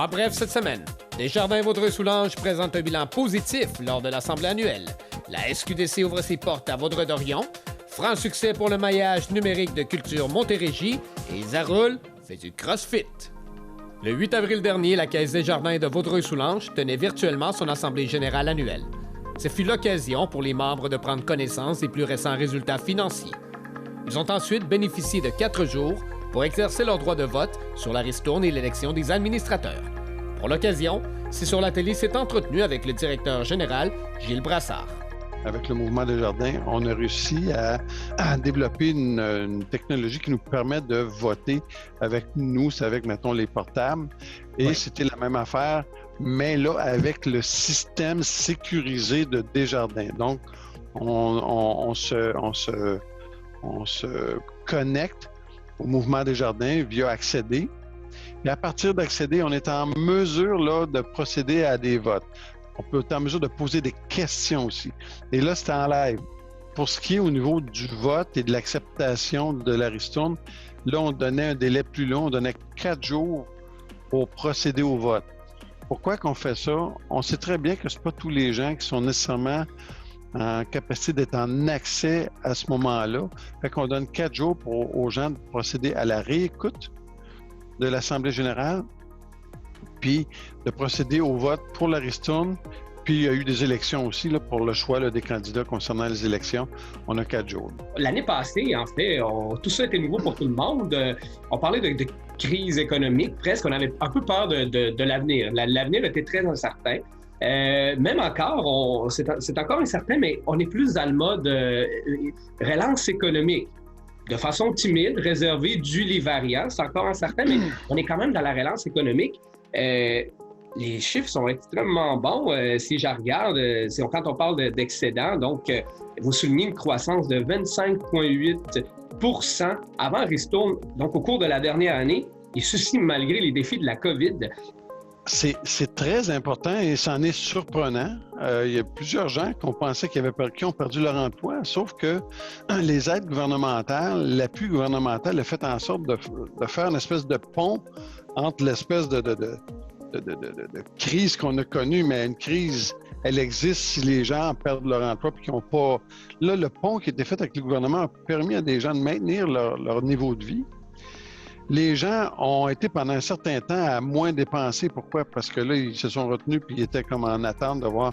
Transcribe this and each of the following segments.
En bref, cette semaine, Desjardins-Vaudreuil-Soulanges présente un bilan positif lors de l'Assemblée annuelle. La SQDC ouvre ses portes à Vaudreuil-Dorion. Franc succès pour le maillage numérique de Culture Montérégie. Et Zaroul fait du CrossFit. Le 8 avril dernier, la Caisse Desjardins de Vaudreuil-Soulanges tenait virtuellement son Assemblée générale annuelle. Ce fut l'occasion pour les membres de prendre connaissance des plus récents résultats financiers. Ils ont ensuite bénéficié de 4 jours pour exercer leur droit de vote sur la ristourne et l'élection des administrateurs. Pour l'occasion, C'est sur la télé s'est entretenu avec le directeur général, Gilles Brassard. Avec le mouvement Desjardins, on a réussi à développer une technologie qui nous permet de voter avec nous, c'est avec, mettons, les portables. Et oui, c'était la même affaire, mais là, avec le système sécurisé de Desjardins. Donc, on se connecte au mouvement Desjardins via Accéder. Et à partir d'Accéder, on est en mesure là, de procéder à des votes. On peut être en mesure de poser des questions aussi. Et là, c'est en live. Pour ce qui est au niveau du vote et de l'acceptation de la ristourne, là, on donnait un délai plus long. On donnait 4 jours pour procéder au vote. Pourquoi qu'on fait ça? On sait très bien que ce n'est pas tous les gens qui sont nécessairement en capacité d'être en accès à ce moment-là. Fait qu'on donne 4 jours aux gens de procéder à la réécoute de l'Assemblée générale, puis de procéder au vote pour la ristourne. Puis il y a eu des élections aussi là, pour le choix là, des candidats concernant les élections. On a 4 jours. L'année passée, en fait, tout ça était nouveau pour tout le monde. On parlait de crise économique, presque. On avait un peu peur de l'avenir. L'avenir était très incertain. Même encore, c'est encore incertain, mais on est plus dans le mode relance économique. De façon timide, réservée dû les variants. C'est encore incertain, mais on est quand même dans la relance économique. Les chiffres sont extrêmement bons. Si je regarde, quand on parle d'excédent, donc vous soulignez une croissance de 25,8 % avant ristourne, donc au cours de la dernière année, et ceci malgré les défis de la COVID. C'est très important et c'en est surprenant. Il y a plusieurs gens qui ont pensé qui ont perdu leur emploi, sauf que les aides gouvernementales, l'appui gouvernemental a fait en sorte de faire une espèce de pont entre l'espèce de crise qu'on a connue, mais une crise, elle existe si les gens perdent leur emploi et qu'ils n'ont pas... Là, le pont qui a été fait avec le gouvernement a permis à des gens de maintenir leur niveau de vie. Les gens ont été pendant un certain temps à moins dépenser. Pourquoi? Parce que là, ils se sont retenus puis ils étaient comme en attente de voir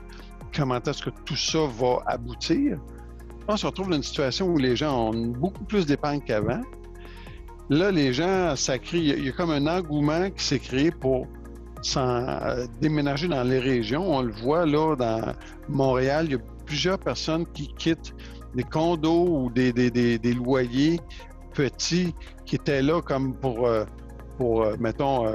comment est-ce que tout ça va aboutir. On se retrouve dans une situation où les gens ont beaucoup plus d'épargne qu'avant. Là, les gens, il y a comme un engouement qui s'est créé pour déménager dans les régions. On le voit là, dans Montréal, il y a plusieurs personnes qui quittent des condos ou des loyers petits qui étaient là comme pour mettons,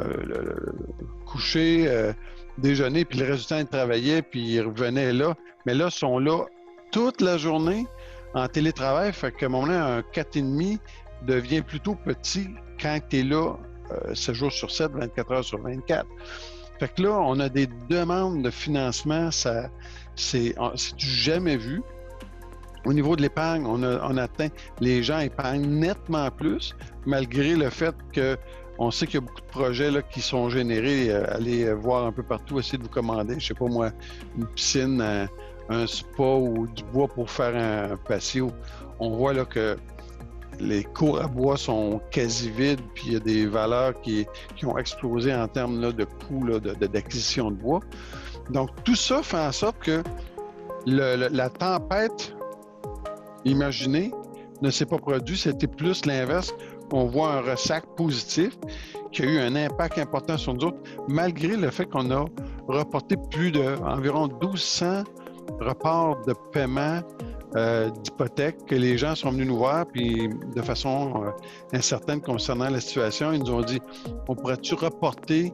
coucher, déjeuner, puis le reste du temps, ils travaillaient, puis ils revenaient là. Mais là, ils sont là toute la journée en télétravail. Fait qu'à un moment donné, un 4,5 devient plutôt petit quand tu es là 7 jours sur 7, 24 heures sur 24. Fait que là, on a des demandes de financement, c'est du jamais vu. Au niveau de l'épargne, on atteint, les gens épargnent nettement plus, malgré le fait qu'on sait qu'il y a beaucoup de projets là, qui sont générés. Allez voir un peu partout, essayer de vous commander, je sais pas moi, une piscine, un spa ou du bois pour faire un patio. On voit là que les cours à bois sont quasi vides, puis il y a des valeurs qui ont explosé en termes là, de coûts là, d'acquisition de bois. Donc, tout ça fait en sorte que la tempête imaginée ne s'est pas produite. C'était plus l'inverse. On voit un ressac positif qui a eu un impact important sur nous autres, malgré le fait qu'on a reporté plus d'environ 1200 reports de paiement d'hypothèques que les gens sont venus nous voir, puis de façon incertaine concernant la situation, ils nous ont dit, on pourrait-tu reporter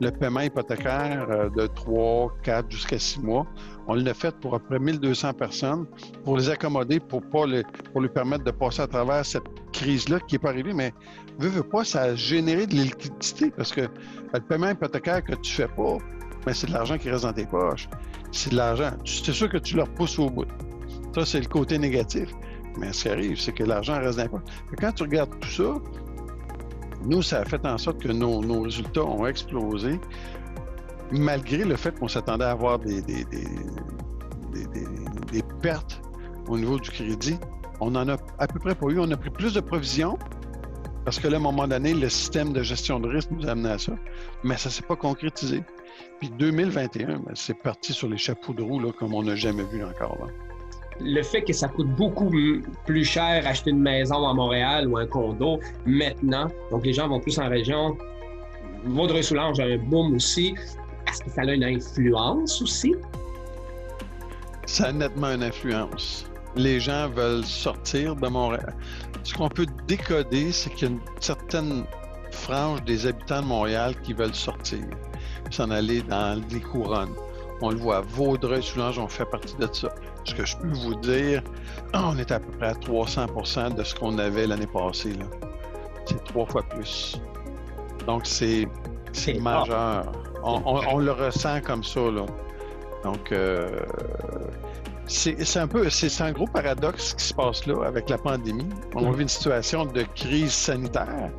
le paiement hypothécaire de 3, 4 jusqu'à 6 mois? On l'a fait pour à peu près 1200 personnes pour les accommoder, pour lui permettre de passer à travers cette crise-là qui n'est pas arrivée, mais veux pas, ça a généré de liquidité parce que le paiement hypothécaire que tu fais pas, mais c'est de l'argent qui reste dans tes poches. C'est de l'argent. C'est sûr que tu le repousses au bout. Ça, c'est le côté négatif. Mais ce qui arrive, c'est que l'argent reste dans les poches. Quand tu regardes tout ça, Nous, ça a fait en sorte que nos résultats ont explosé, malgré le fait qu'on s'attendait à avoir des pertes au niveau du crédit. On n'en a à peu près pas eu. On a pris plus de provisions parce que là, à un moment donné, le système de gestion de risque nous a amené à ça, mais ça ne s'est pas concrétisé. Puis 2021, c'est parti sur les chapeaux de roue là, comme on n'a jamais vu encore. Là. Le fait que ça coûte beaucoup plus cher acheter une maison à Montréal ou un condo maintenant, donc les gens vont plus en région. Vaudreuil-Soulanges a un boom aussi. Est-ce que ça a une influence aussi? Ça a nettement une influence. Les gens veulent sortir de Montréal. Ce qu'on peut décoder, c'est qu'il y a une certaine frange des habitants de Montréal qui veulent sortir, s'en aller dans les couronnes. On le voit, Vaudreuil-Soulanges, on fait partie de ça. Ce que je peux vous dire, on est à peu près à 300% de ce qu'on avait l'année passée. Là. C'est 3 fois plus. Donc, c'est majeur. On le ressent comme ça. Là. Donc, c'est un gros paradoxe qui se passe là avec la pandémie. On vit une situation de crise sanitaire,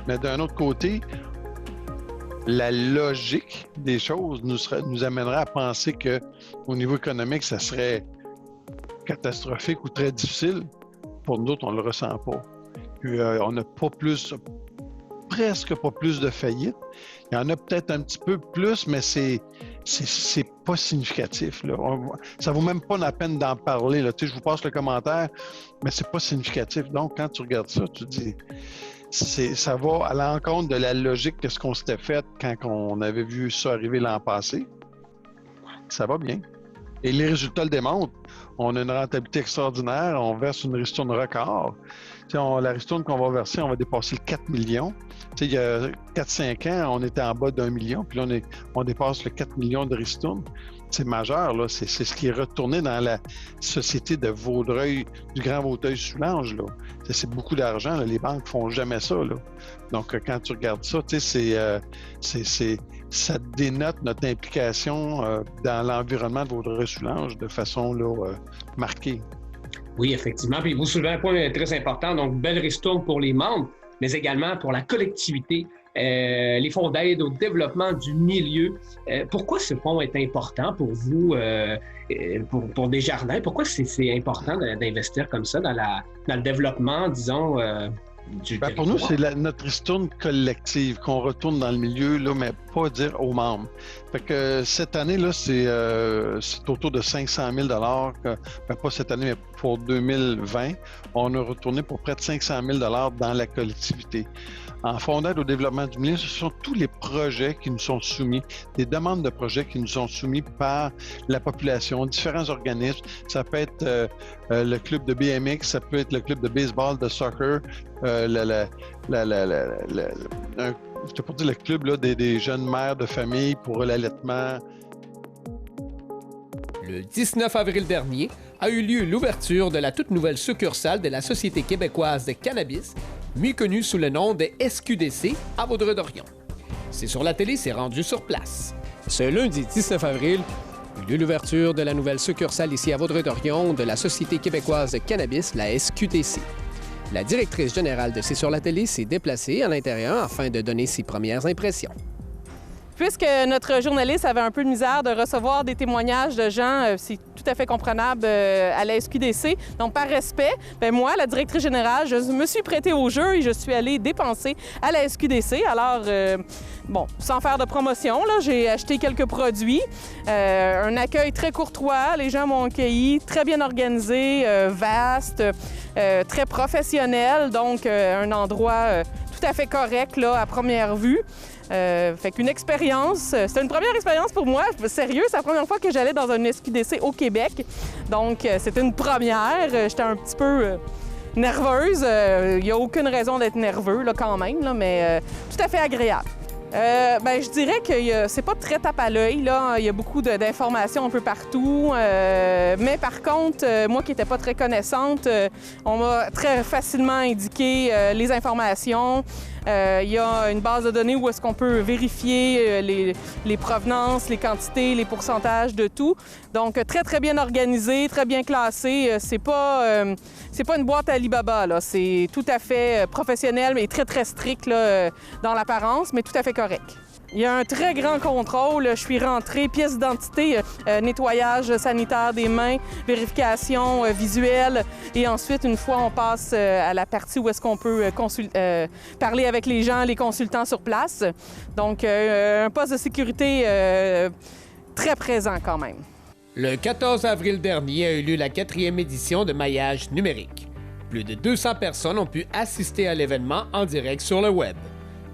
mais d'un autre côté, la logique des choses nous amènerait à penser qu'au niveau économique, ça serait catastrophique ou très difficile. Pour nous autres, on ne le ressent pas. Puis, on n'a pas presque pas plus de faillites. Il y en a peut-être un petit peu plus, mais c'est pas significatif. Là. Ça vaut même pas la peine d'en parler. Là. Tu sais, je vous passe le commentaire, mais c'est pas significatif. Donc, quand tu regardes ça, tu dis, ça va à l'encontre de la logique de ce qu'on s'était fait quand on avait vu ça arriver l'an passé. Ça va bien. Et les résultats le démontrent. On a une rentabilité extraordinaire, on verse une ristourne record. La ristourne qu'on va verser, on va dépasser le 4 millions. Il y a 4-5 ans, on était en bas d'1 million, puis là, on dépasse le 4 millions de ristournes. C'est majeur, là. C'est ce qui est retourné dans la société de Vaudreuil, du Grand Vaudreuil-Soulanges. C'est beaucoup d'argent. Là. Les banques ne font jamais ça. Là. Donc, quand tu regardes ça, ça dénote notre implication dans l'environnement de Vaudreuil-Soulanges de façon marquée. Oui, effectivement. Puis vous soulevez un point très important. Donc, belle ristourne pour les membres, mais également pour la collectivité, les fonds d'aide au développement du milieu. Pourquoi ce fonds est important pour vous, pour Desjardins? Pourquoi c'est important d'investir comme ça dans le développement, disons, du territoire? Pour nous, c'est notre ristourne collective qu'on retourne dans le milieu, là, mais pas dire aux membres. Fait que cette année, là, c'est autour de 500 000 pas cette année, mais pour 2020, on a retourné pour près de 500 000 dans la collectivité. En fonds d'aide au développement du milieu, ce sont tous les projets qui nous sont soumis, des demandes de projets qui nous sont soumis par la population, différents organismes. Ça peut être le club de BMX, ça peut être le club de baseball, de soccer, je te peux dire le club là, des jeunes mères de famille pour l'allaitement. Le 19 avril dernier a eu lieu l'ouverture de la toute nouvelle succursale de la Société québécoise de cannabis, mieux connue sous le nom de SQDC à Vaudreuil-Dorion. C'est sur la télé, c'est rendu sur place. Ce lundi 19 avril, a eu lieu l'ouverture de la nouvelle succursale ici à Vaudreuil-Dorion de la Société québécoise de cannabis, la SQDC. La directrice générale de C'est sur la télé s'est déplacée à l'intérieur afin de donner ses premières impressions. Puisque notre journaliste avait un peu de misère de recevoir des témoignages de gens, c'est tout à fait comprenable à la SQDC. Donc, par respect, moi, la directrice générale, je me suis prêtée au jeu et je suis allée dépenser à la SQDC. Alors, sans faire de promotion, là, j'ai acheté quelques produits. Un accueil très courtois, les gens m'ont accueilli, très bien organisé, vaste, très professionnel. Donc, un endroit tout à fait correct là, à première vue. Fait qu'une expérience, c'était une première expérience pour moi, sérieux, c'est la première fois que j'allais dans un SQDC au Québec, donc c'était une première, j'étais un petit peu nerveuse, il n'y a aucune raison d'être nerveux là, quand même, là, mais tout à fait agréable. Je dirais que c'est pas très tape à l'œil, là. Il y a beaucoup d'informations un peu partout. Mais par contre, moi qui n'étais pas très connaissante, on m'a très facilement indiqué les informations. Il y a une base de données où est-ce qu'on peut vérifier les provenances, les quantités, les pourcentages de tout. Donc, très, très bien organisé, très bien classé. C'est pas une boîte à Alibaba, là. C'est tout à fait professionnel, mais très, très strict là, dans l'apparence, mais tout à fait correct. Il y a un très grand contrôle. Je suis rentrée, pièce d'identité, nettoyage sanitaire des mains, vérification visuelle. Et ensuite, une fois, on passe à la partie où est-ce qu'on peut parler avec les gens, les consultants sur place. Donc, un poste de sécurité très présent quand même. Le 14 avril dernier a eu lieu la 4e édition de Maillage numérique. Plus de 200 personnes ont pu assister à l'événement en direct sur le web.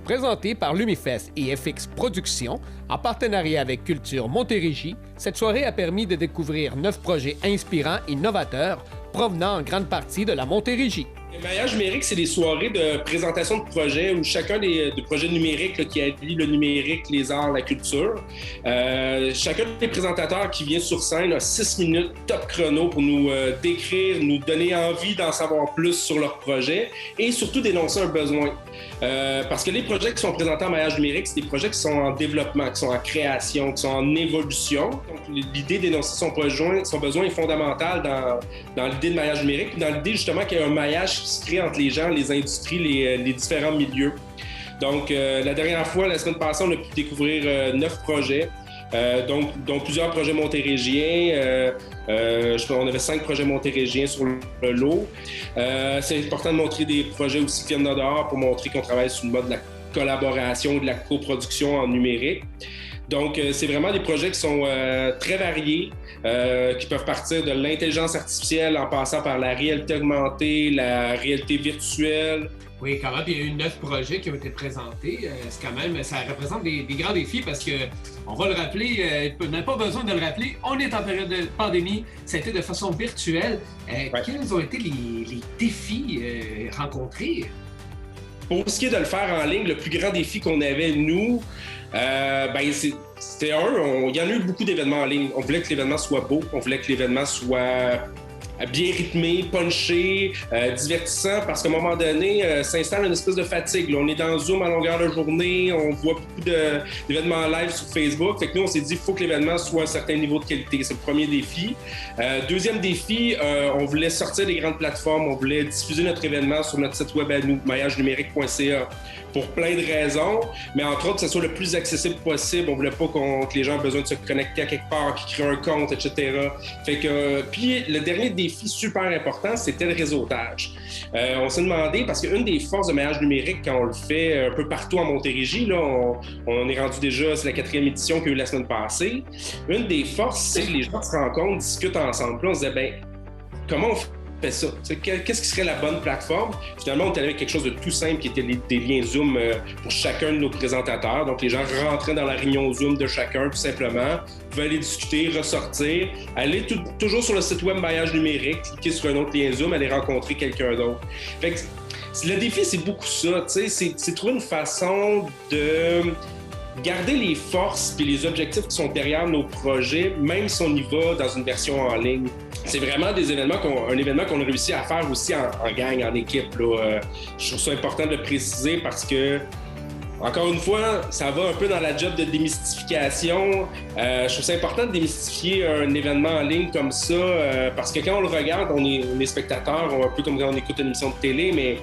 Présenté par Lumifest et FX Productions, en partenariat avec Culture Montérégie, cette soirée a permis de découvrir 9 projets inspirants et novateurs provenant en grande partie de la Montérégie. Le maillage numérique, c'est des soirées de présentation de projets où chacun des projets numériques là, qui allie le numérique, les arts, la culture. Chacun des présentateurs qui vient sur scène a 6 minutes top chrono pour nous décrire, nous donner envie d'en savoir plus sur leur projet et surtout d'énoncer un besoin. Parce que les projets qui sont présentés en maillage numérique, c'est des projets qui sont en développement, qui sont en création, qui sont en évolution. Donc, l'idée d'énoncer son besoin est fondamentale dans l'idée de maillage numérique, dans l'idée justement qu'il y a un maillage qui se crée entre les gens, les industries, les différents milieux. Donc, la dernière fois, la semaine passée, on a pu découvrir 9 projets, dont plusieurs projets montérégiens. On avait 5 projets montérégiens sur le lot. C'est important de montrer des projets aussi qui viennent de dehors pour montrer qu'on travaille sur le mode de la collaboration, de la coproduction en numérique. Donc, c'est vraiment des projets qui sont très variés, qui peuvent partir de l'intelligence artificielle en passant par la réalité augmentée, la réalité virtuelle. Oui, quand même, il y a eu 9 projets qui ont été présentés. C'est quand même, ça représente des grands défis parce que, on va le rappeler, on n'a pas besoin de le rappeler, on est en période de pandémie, ça a été de façon virtuelle. Ouais. Quels ont été les défis rencontrés? Pour ce qui est de le faire en ligne, le plus grand défi qu'on avait, nous, c'était il y en a eu beaucoup d'événements en ligne. On voulait que l'événement soit beau, on voulait que l'événement soit bien rythmé, punché, divertissant, parce qu'à un moment donné, s'installe une espèce de fatigue. Là, on est dans Zoom à longueur de journée, on voit beaucoup d'événements live sur Facebook. Fait que nous, on s'est dit qu'il faut que l'événement soit à un certain niveau de qualité. C'est le premier défi. Deuxième défi, on voulait sortir des grandes plateformes, on voulait diffuser notre événement sur notre site web à nous, maillagenumérique.ca, pour plein de raisons, mais entre autres, que ce soit le plus accessible possible. On voulait pas que les gens aient besoin de se connecter à quelque part, qu'ils créent un compte, etc. Fait que, puis le dernier défi super important, c'était le réseautage. On s'est demandé, parce qu'une des forces de maillage numérique, quand on le fait un peu partout en Montérégie, là, on est rendu déjà, c'est la 4e édition qu'il y a eu la semaine passée. Une des forces, c'est que les gens se rencontrent, discutent ensemble. Puis on se disait, comment on fait ça? Qu'est-ce qui serait la bonne plateforme? Finalement, on est allé avec quelque chose de tout simple qui était des liens Zoom pour chacun de nos présentateurs. Donc, les gens rentraient dans la réunion Zoom de chacun, tout simplement, pouvaient aller discuter, ressortir, aller toujours sur le site web Maillage numérique, cliquer sur un autre lien Zoom, aller rencontrer quelqu'un d'autre. Fait que le défi, c'est beaucoup ça. C'est trouver une façon de garder les forces et les objectifs qui sont derrière nos projets, même si on y va dans une version en ligne. C'est vraiment un événement qu'on a réussi à faire aussi en gang, en équipe. Là. Je trouve ça important de le préciser parce que, encore une fois, ça va un peu dans la job de démystification. Je trouve ça important de démystifier un événement en ligne comme ça parce que quand on le regarde, on est spectateur, un peu comme quand on écoute une émission de télé, mais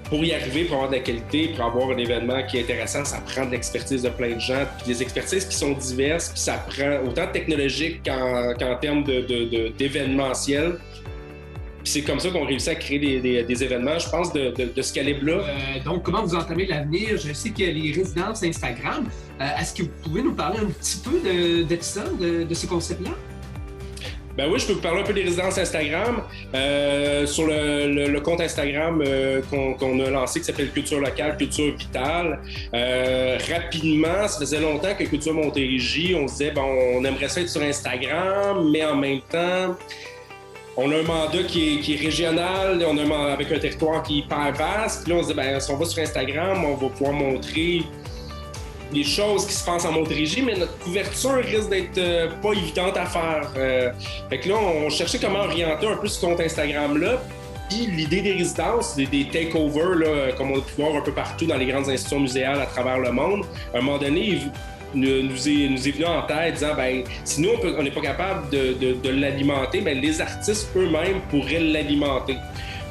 pour y arriver, pour avoir de la qualité, pour avoir un événement qui est intéressant, ça prend de l'expertise de plein de gens, puis des expertises qui sont diverses, puis ça prend autant technologique qu'en termes d'événementiel. Puis c'est comme ça qu'on réussit à créer des événements, je pense, de ce calibre-là. Donc, comment vous entamez l'avenir? Je sais qu'il y a les résidences Instagram. Est-ce que vous pouvez nous parler un petit peu de ça, de ce concept-là? Ben oui, je peux vous parler un peu des résidences Instagram. Sur le compte Instagram qu'on a lancé qui s'appelle Culture locale, Culture vitale. Rapidement, ça faisait longtemps que Culture Montérégie, on se disait, bon, on aimerait ça être sur Instagram, mais en même temps, on a un mandat qui est régional, on a un mandat avec un territoire qui est hyper vaste. Puis là, on se dit, ben, si on va sur Instagram, on va pouvoir montrer des choses qui se passent en Montérégie, mais notre couverture risque d'être pas évidente à faire. Fait que là, on cherchait comment orienter un peu ce compte Instagram-là. Puis l'idée des résidences, des takeovers, là, comme on a pu voir un peu partout dans les grandes institutions muséales à travers le monde, à un moment donné, nous est venu en tête disant, ben si nous, on n'est pas capable de l'alimenter, ben les artistes eux-mêmes pourraient l'alimenter.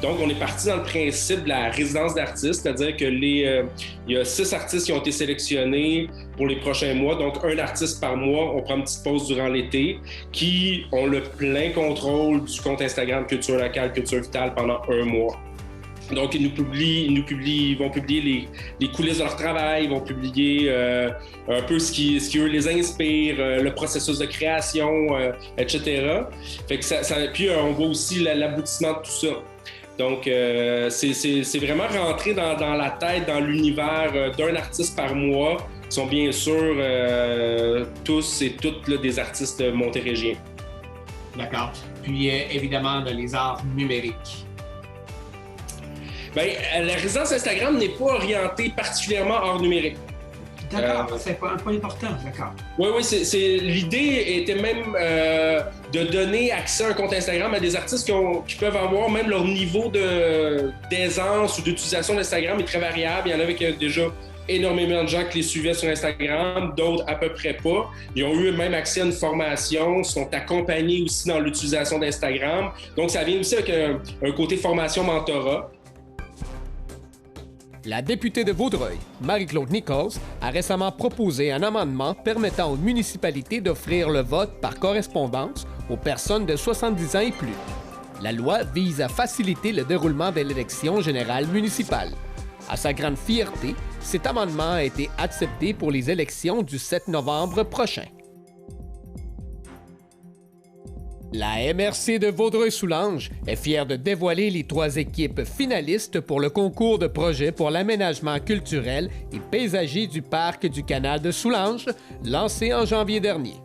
Donc, on est parti dans le principe de la résidence d'artistes, c'est-à-dire que il y a 6 artistes qui ont été sélectionnés pour les prochains mois. Donc, un artiste par mois. On prend une petite pause durant l'été, qui ont le plein contrôle du compte Instagram Culture Locale, Culture Vitale pendant 1 mois. Donc, ils vont publier les coulisses de leur travail, ils vont publier un peu ce qui eux les inspire, le processus de création, etc. Fait que puis on voit aussi l'aboutissement de tout ça. Donc, c'est vraiment rentrer dans la tête, dans l'univers d'un artiste par mois, qui sont bien sûr tous et toutes là, des artistes montérégiens. D'accord. Puis, évidemment, dans les arts numériques. Bien, la résidence Instagram n'est pas orientée particulièrement hors numérique. D'accord, c'est un point important, d'accord. Oui, l'idée était même de donner accès à un compte Instagram à des artistes qui peuvent avoir même leur niveau d'aisance ou d'utilisation d'Instagram est très variable. Il y en avait qui ont déjà énormément de gens qui les suivaient sur Instagram, d'autres à peu près pas. Ils ont eu même accès à une formation, sont accompagnés aussi dans l'utilisation d'Instagram. Donc, ça vient aussi avec un côté formation-mentorat. La députée de Vaudreuil, Marie-Claude Nichols, a récemment proposé un amendement permettant aux municipalités d'offrir le vote par correspondance aux personnes de 70 ans et plus. La loi vise à faciliter le déroulement de l'élection générale municipale. À sa grande fierté, cet amendement a été accepté pour les élections du 7 novembre prochain. La MRC de Vaudreuil-Soulanges est fière de dévoiler les 3 équipes finalistes pour le concours de projet pour l'aménagement culturel et paysager du parc du canal de Soulanges, lancé en janvier dernier.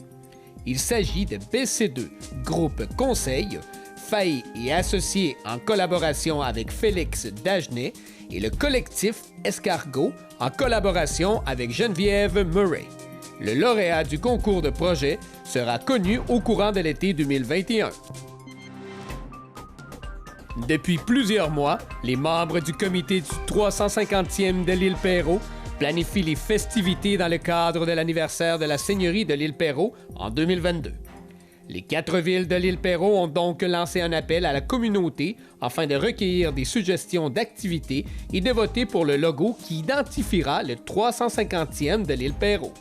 Il s'agit de BC2, groupe Conseil, Faye et associés en collaboration avec Félix Dagenet, et le collectif Escargot en collaboration avec Geneviève Murray. Le lauréat du concours de projet sera connu au courant de l'été 2021. Depuis plusieurs mois, les membres du comité du 350e de l'île Perrot planifient les festivités dans le cadre de l'anniversaire de la seigneurie de l'île Perrot en 2022. Les 4 villes de l'île Perrot ont donc lancé un appel à la communauté afin de recueillir des suggestions d'activités et de voter pour le logo qui identifiera le 350e de l'île Perrot.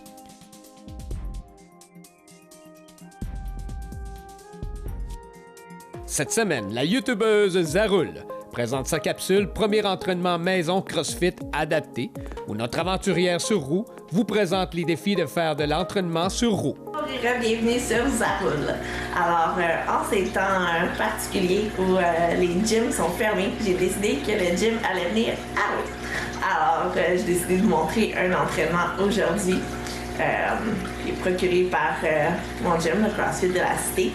Cette semaine, la youtubeuse Zaroul présente sa capsule Premier entraînement maison CrossFit adapté, où notre aventurière sur roue vous présente les défis de faire de l'entraînement sur roue. Bienvenue sur Zaroul. Alors, en ces temps particuliers où les gyms sont fermés, j'ai décidé que le gym allait venir à roue. Alors, j'ai décidé de vous montrer un entraînement aujourd'hui qui est procuré par mon gym, le CrossFit de la Cité,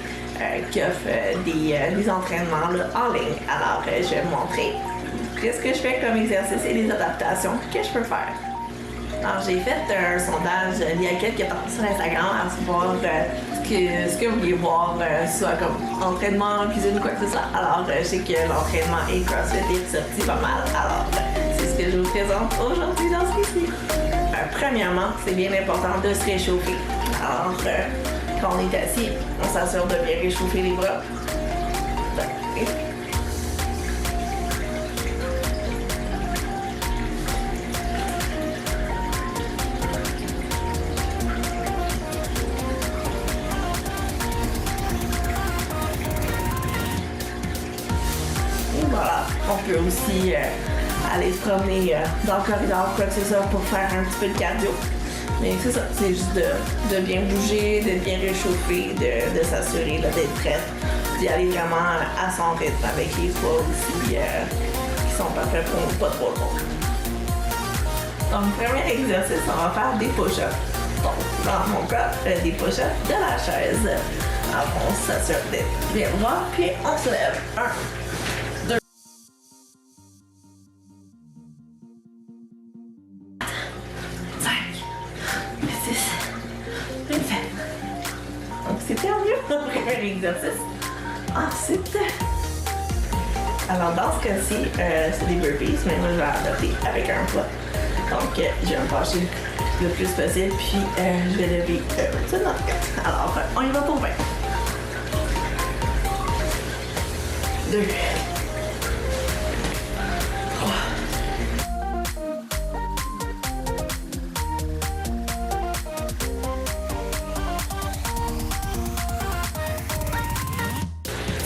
qui offre des entraînements là, en ligne. Alors, je vais vous montrer qu'est-ce que je fais comme exercice et les adaptations que je peux faire. Alors, j'ai fait un sondage il y a quelques temps sur Instagram à savoir ce que vous voulez voir, soit comme entraînement, cuisine ou quoi que ce soit. Alors, je sais que l'entraînement et CrossFit est sorti pas mal. Alors, c'est ce que je vous présente aujourd'hui dans ce ici. Premièrement, c'est bien important de se réchauffer. Alors, quand on est assis, on s'assure de bien réchauffer les bras. Voilà, on peut aussi aller se promener dans le corridor, quoi que ce soit, pour faire un petit peu de cardio. Mais c'est ça, c'est juste de bien bouger, de bien réchauffer, de s'assurer d'être prête, d'y aller vraiment à son rythme avec les poids aussi qui sont parfaits pour pas trop long. Donc, premier exercice, on va faire des push-ups. Donc, dans mon cas, des push-ups de la chaise. Alors, on s'assure d'être bien droit, puis on se lève. 1, 2, 5, l'exercice. Ensuite, alors dans ce cas-ci, c'est des burpees, mais moi je vais adapter avec un poids. Donc, je vais me pencher le plus possible, puis je vais lever ça dans le cas. Alors, on y va pour 20. 2. 3.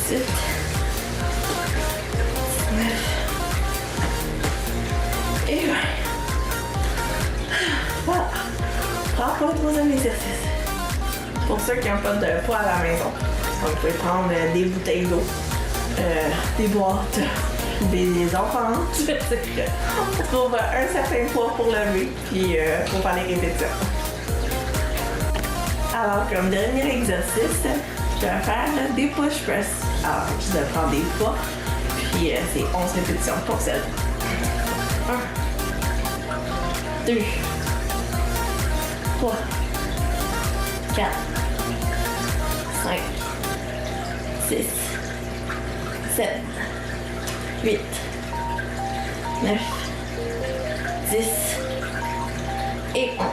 7. 9. Et 20. Voilà. Prends pour le troisième exercice. Pour ceux qui n'ont pas de poids à la maison, vous pouvez prendre des bouteilles d'eau, des boîtes, des enfants. On trouve un certain poids pour lever, puis pour faire les répétitions. Alors, comme dernier exercice, je vais faire des push press. Alors, je vais prendre des poids, puis c'est 11 répétitions pour celle. 1, 2, 3, 4, 5, 6, 7, 8, 9, 10 et 11.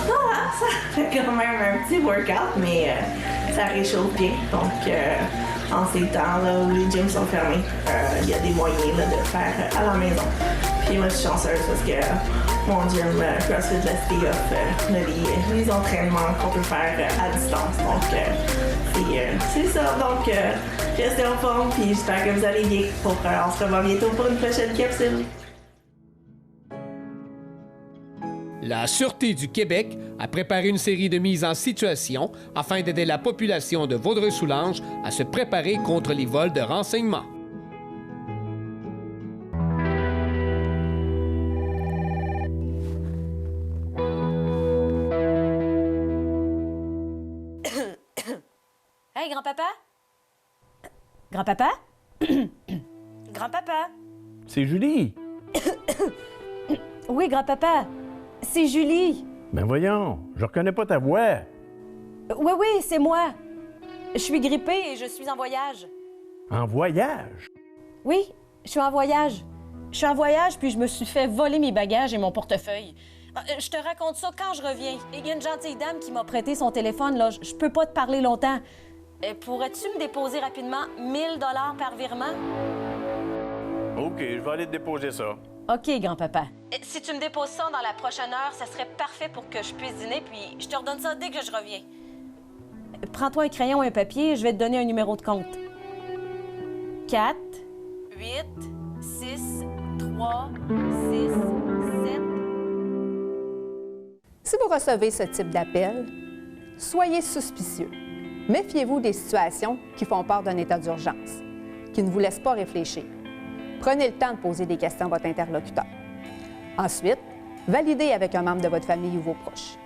Voilà, ça fait quand même un petit workout, mais ça réchauffe bien. Donc, en ces temps-là où les gyms sont fermés, il y a des moyens là, de le faire à la maison. Puis moi, je suis chanceuse parce que mon gym CrossFit de la City Off, on a les entraînements qu'on peut faire à distance. Donc, c'est ça. Donc, restez en forme, puis j'espère que vous allez bien. On se revoit bientôt pour une prochaine capsule. La Sûreté du Québec a préparé une série de mises en situation afin d'aider la population de Vaudreuil-Soulanges à se préparer contre les vols de renseignements. Hey, grand-papa? Grand-papa? Grand-papa? C'est Julie. Oui, grand-papa. C'est Julie. Ben voyons, je reconnais pas ta voix. Oui, oui, c'est moi. Je suis grippée et je suis en voyage. En voyage? Oui, je suis en voyage. Je suis en voyage, puis je me suis fait voler mes bagages et mon portefeuille. Je te raconte ça quand je reviens. Il y a une gentille dame qui m'a prêté son téléphone, là. Je peux pas te parler longtemps. Pourrais-tu me déposer rapidement 1000 $ par virement? OK, je vais aller te déposer ça. OK, grand-papa. Si tu me déposes ça dans la prochaine heure, ça serait parfait pour que je puisse dîner, puis je te redonne ça dès que je reviens. Prends-toi un crayon et un papier, je vais te donner un numéro de compte. 4, 8, 6, 3, 6, 7... Si vous recevez ce type d'appel, soyez suspicieux. Méfiez-vous des situations qui font part d'un état d'urgence, qui ne vous laissent pas réfléchir. Prenez le temps de poser des questions à votre interlocuteur. Ensuite, validez avec un membre de votre famille ou vos proches.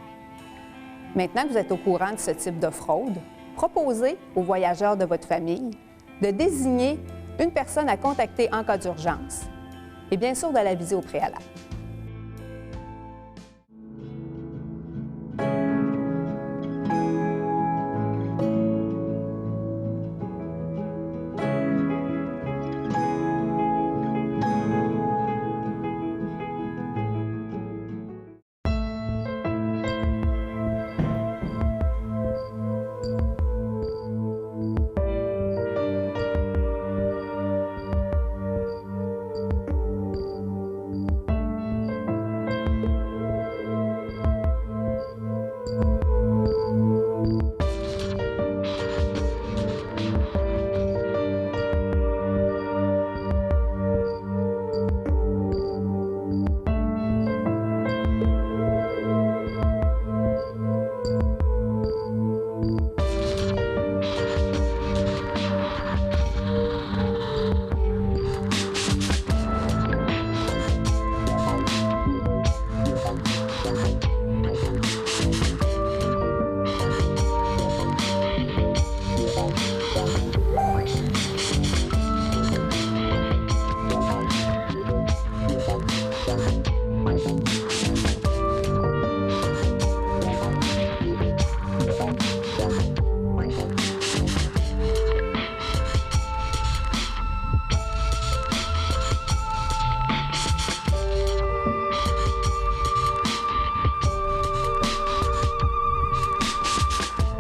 Maintenant que vous êtes au courant de ce type de fraude, proposez aux voyageurs de votre famille de désigner une personne à contacter en cas d'urgence et bien sûr de l'aviser au préalable.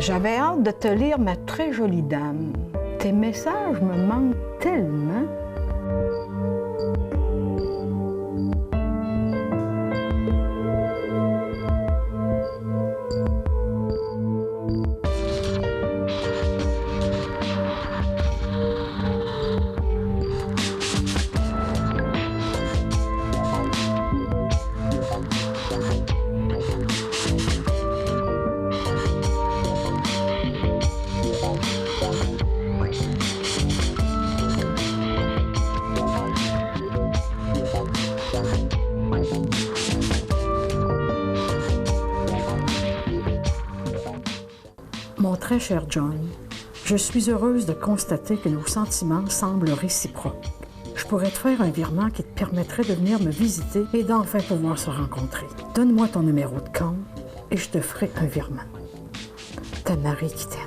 J'avais hâte de te lire, ma très jolie dame. Tes messages me manquent tellement. Mon très cher John, je suis heureuse de constater que nos sentiments semblent réciproques. Je pourrais te faire un virement qui te permettrait de venir me visiter et d'enfin pouvoir se rencontrer. Donne-moi ton numéro de compte et je te ferai un virement. Ta Marie qui t'aime.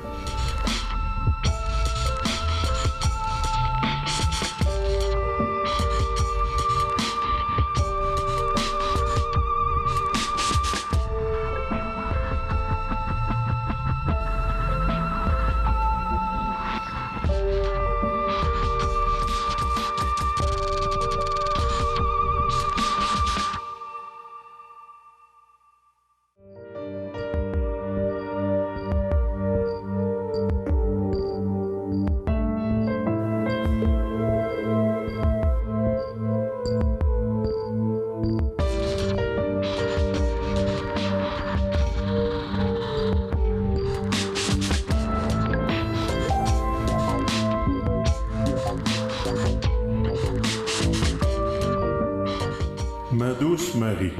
Ma douce Marie,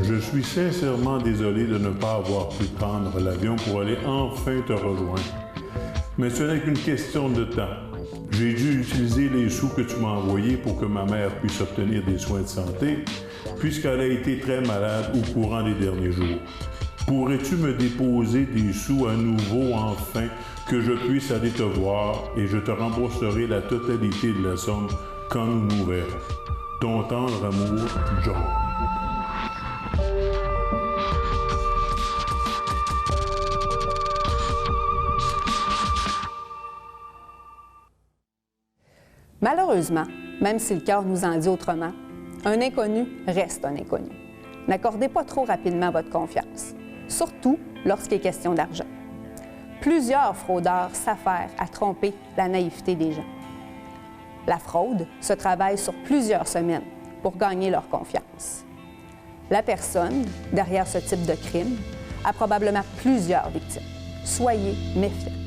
je suis sincèrement désolé de ne pas avoir pu prendre l'avion pour aller enfin te rejoindre. Mais ce n'est qu'une question de temps. J'ai dû utiliser les sous que tu m'as envoyés pour que ma mère puisse obtenir des soins de santé, puisqu'elle a été très malade au courant des derniers jours. Pourrais-tu me déposer des sous à nouveau enfin, que je puisse aller te voir et je te rembourserai la totalité de la somme quand nous nous verrons. Ton tendre amour, John. Malheureusement, même si le cœur nous en dit autrement, un inconnu reste un inconnu. N'accordez pas trop rapidement votre confiance, surtout lorsqu'il est question d'argent. Plusieurs fraudeurs s'affairent à tromper la naïveté des gens. La fraude se travaille sur plusieurs semaines pour gagner leur confiance. La personne, derrière ce type de crime, a probablement plusieurs victimes. Soyez méfiants.